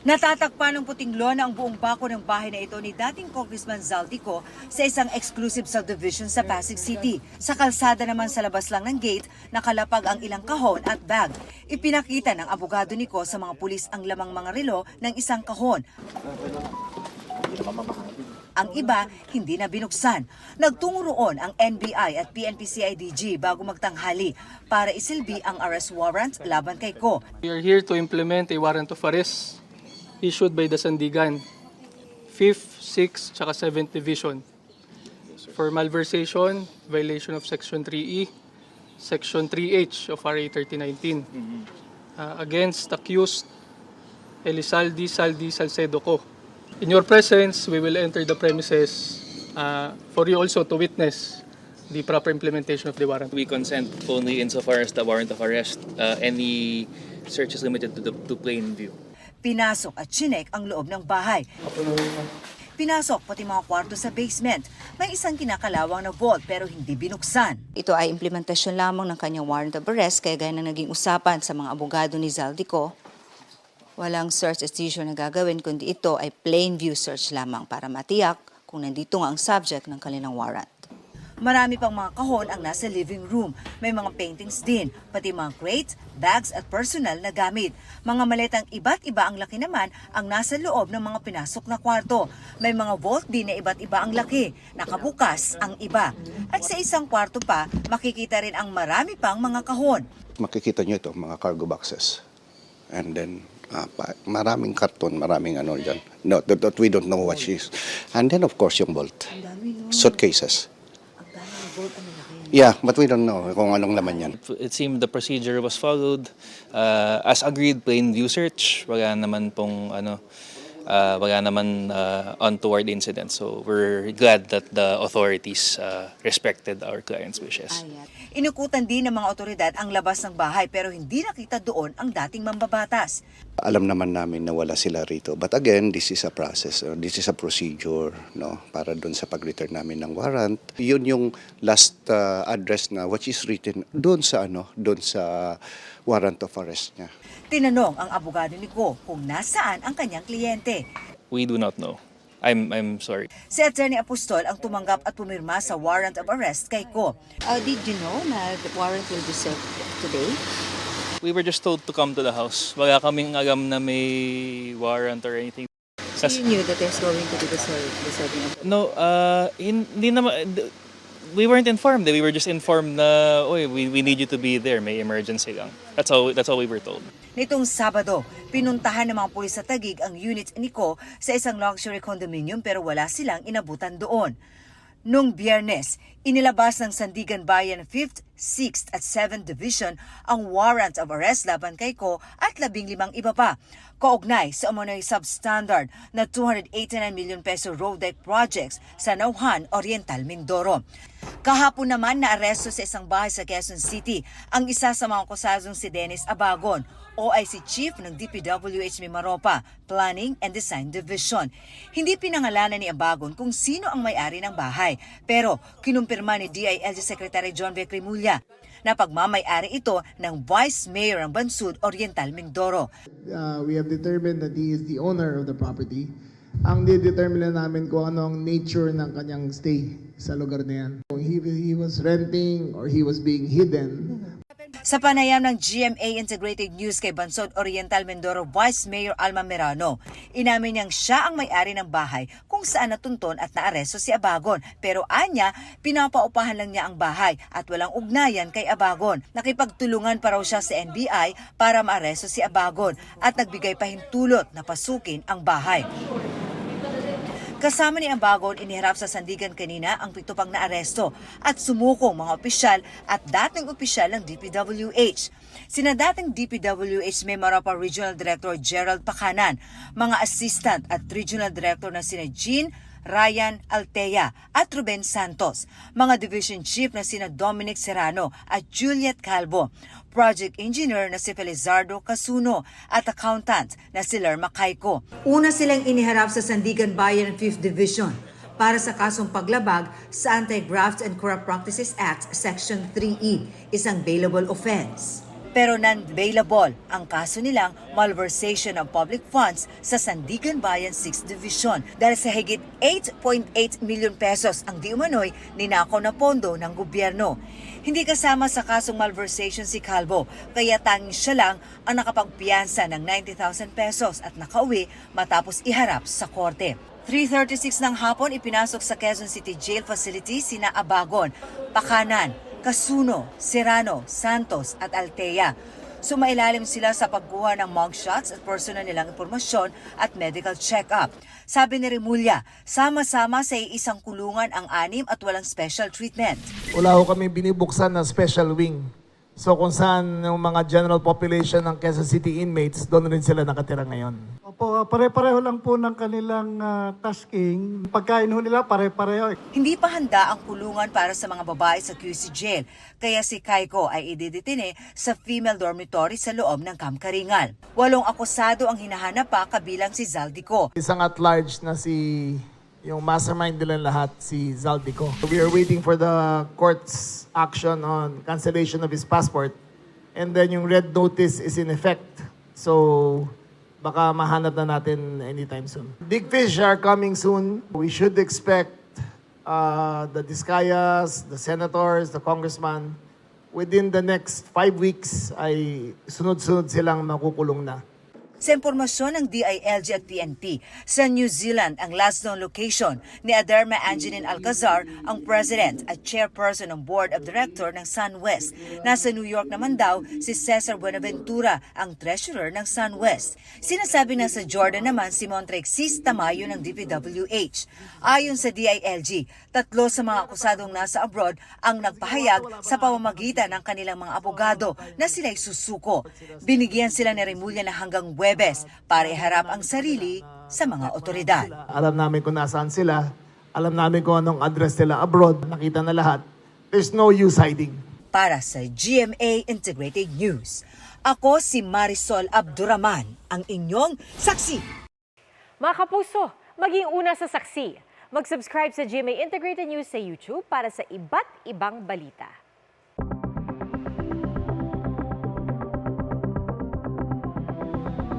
Natatakpan ng puting lona ang buong bako ng bahay na ito ni dating Congressman Zaldico sa isang exclusive subdivision sa Pasig City. Sa kalsada naman sa labas lang ng gate, nakalapag ang ilang kahon at bag. Ipinakita ng abogado ni Ko sa mga pulis ang lamang mga relo ng isang kahon. Ang iba, hindi na binuksan. Nagtungo roon ang NBI at PNP-CIDG bago magtanghali para isilbi ang arrest warrant laban kay Ko. We are here to implement a warrant of arrest issued by the Sandigan 5th, 6th, tsaka 7th Division for malversation, violation of Section 3E, Section 3H of RA 3019 against accused Elizalde Saldi Salcedo Co. In your presence, we will enter the premises for you also to witness the proper implementation of the warrant. We consent only insofar as the warrant of arrest. Any search is limited to plain view. Pinasok at chinek ang loob ng bahay. Pinasok pati mga kwarto sa basement. May isang kinakalawang na vault pero hindi binuksan. Ito ay implementasyon lamang ng kanyang warrant of arrest kaya gaya na naging usapan sa mga abogado ni Zaldico. Walang search and seizure na gagawin kundi ito ay plain view search lamang para matiyak kung nandito nga ang subject ng kanilang warrant. Marami pang mga kahon ang nasa living room. May mga paintings din, pati mga crates, bags at personal na gamit. Mga maletang iba't iba ang laki naman ang nasa loob ng mga pinasok na kwarto. May mga vault din na iba't iba ang laki. Nakabukas ang iba. At sa isang kwarto pa, makikita rin ang marami pang mga kahon. Makikita nyo ito, mga cargo boxes. And then, maraming karton, maraming ano dyan. No, that we don't know what she is. And then, of course, yung vault. Suitcases. Yeah, but we don't know kung anong laman yan. It seemed the procedure was followed. As agreed, plain view search. Wala naman untoward incident. So we're glad that the authorities respected our client's wishes. Inukutan din ng mga otoridad ang labas ng bahay pero hindi nakita doon ang dating mambabatas. Alam naman namin na wala sila rito. But again, this is a process. This is a procedure, no, para doon sa pag-return namin ng warrant. Yun yung last address na which is written doon sa warrant of arrest niya. Tinanong ang abogado ni Ko kung nasaan ang kanyang kliyente. We do not know. I'm sorry. Si Attorney Apostol ang tumanggap at pumirma sa warrant of arrest kay Ko. Did you know na the warrant will be served today? We were just told to come to the house. Wala kaming alam na may warrant or anything. So you knew that there's going to be the serving of... No, hindi naman. We weren't informed. We were just informed na, we need you to be there. May emergency lang. That's all we were told. Nitong Sabado, pinuntahan ng mga pulis sa Taguig ang unit ni Ko sa isang luxury condominium pero wala silang inabutan doon. Noong Biyernes, inilabas ng Sandigan Bayan 5th, 6th at 7th Division ang warrant of arrest laban kay Ko at 15 iba pa. Kaugnay sa umano'y substandard na 289 million peso road deck projects sa Nauhan, Oriental, Mindoro. Kahapon naman naaresto sa isang bahay sa Quezon City ang isa sa mga akusasong si Dennis Abagon, OIC Chief ng DPWH Mimaropa, Planning and Design Division. Hindi pinangalanan ni Abagon kung sino ang may-ari ng bahay, pero kinumpirma ni DILG Secretary John V. Cremulya na pagmamay-ari ito ng Vice Mayor ng Bansud, Oriental, Mindoro. We have determined that he is the owner of the property. Ang didetermine namin kung ano ang nature ng kanyang stay sa lugar na yan. Kung he was renting or he was being hidden. Sa panayam ng GMA Integrated News kay Bansod Oriental Mindoro Vice Mayor Alma Merano, inamin niyang siya ang may-ari ng bahay kung saan natunton at naaresto si Abagon. Pero anya, pinapaupahan lang niya ang bahay at walang ugnayan kay Abagon. Nakipagtulungan pa raw siya sa NBI para maaresto si Abagon at nagbigay pahintulot na pasukin ang bahay. Kasama ni Abagon, iniharap sa Sandigan kanina ang 7 pang naaresto at sumukong mga opisyal at dating opisyal ng DPWH. Sina dating DPWH Mimaropa Regional Director Gerald Pacanan, mga assistant at regional director na sina Jean Ryan Altea at Ruben Santos, mga division chief na sina Dominic Serrano at Juliet Calvo, project engineer na si Felizardo Casuno at accountant na si Lerma Caico. Una silang iniharap sa Sandigan Bayan 5th Division para sa kasong paglabag sa Anti-Graft and Corrupt Practices Act Section 3E, isang bailable offense. Pero non-bailable ang kaso nilang malversation of public funds sa Sandigan Bayan 6th Division dahil sa higit 8.8 million pesos ang di umano'y ninakaw na pondo ng gobyerno. Hindi kasama sa kasong malversation si Calvo, kaya tanging siya lang ang nakapagpiyansa ng 90,000 pesos at nakauwi matapos iharap sa korte. 3:36 ng hapon ipinasok sa Quezon City Jail Facility sina Abagon, Pakanan, Casuno, Serrano, Santos at Altea. Sumailalim sila sa pagkuha ng mugshots at personal nilang impormasyon at medical check-up. Sabi ni Remulla, sama-sama sa isang kulungan ang 6 at walang special treatment. Wala ho kami binibuksan na special wing. So kung saan yung mga general population ng Quezon City inmates, doon rin sila nakatira ngayon. Opo, pare-pareho lang po ng kanilang tasking. Pagkain ho nila, pare-pareho. Hindi pa handa ang kulungan para sa mga babae sa QC Jail, kaya si Kaiko ay ididetine sa female dormitory sa loob ng Camp Karingal. 8 akusado ang hinahanap pa kabilang si Zaldico. Isang at-large na yung mastermind nila lahat, si Zaldico. We are waiting for the court's action on cancellation of his passport. And then yung red notice is in effect. So, baka mahanap na natin anytime soon. Big fish are coming soon. We should expect the Discayas, the senators, the congressman. Within the next 5 weeks ay sunod-sunod silang makukulong na. Sa impormasyon ng DILG at PNP, sa New Zealand ang last known location ni Aderma Angeline Alcazar, ang president at chairperson ng board of director ng SunWest. Nasa New York naman daw si Cesar Buenaventura, ang treasurer ng SunWest. Sinasabi na sa Jordan naman si Montrexis Tamayo ng DPWH. Ayon sa DILG, 3 sa mga akusadong nasa abroad ang nagpahayag sa pamamagitan ng kanilang mga abogado na sila'y susuko. Binigyan sila ni Remulla na hanggang Huwebes para iharap ang sarili sa mga otoridad. Alam namin kung nasaan sila. Alam namin kung anong address nila abroad. Nakita na lahat. There's no use hiding. Para sa GMA Integrated News, ako si Marisol Abduraman, ang inyong saksi. Mga kapuso, maging una sa saksi. Mag-subscribe sa GMA Integrated News sa YouTube para sa iba't ibang balita.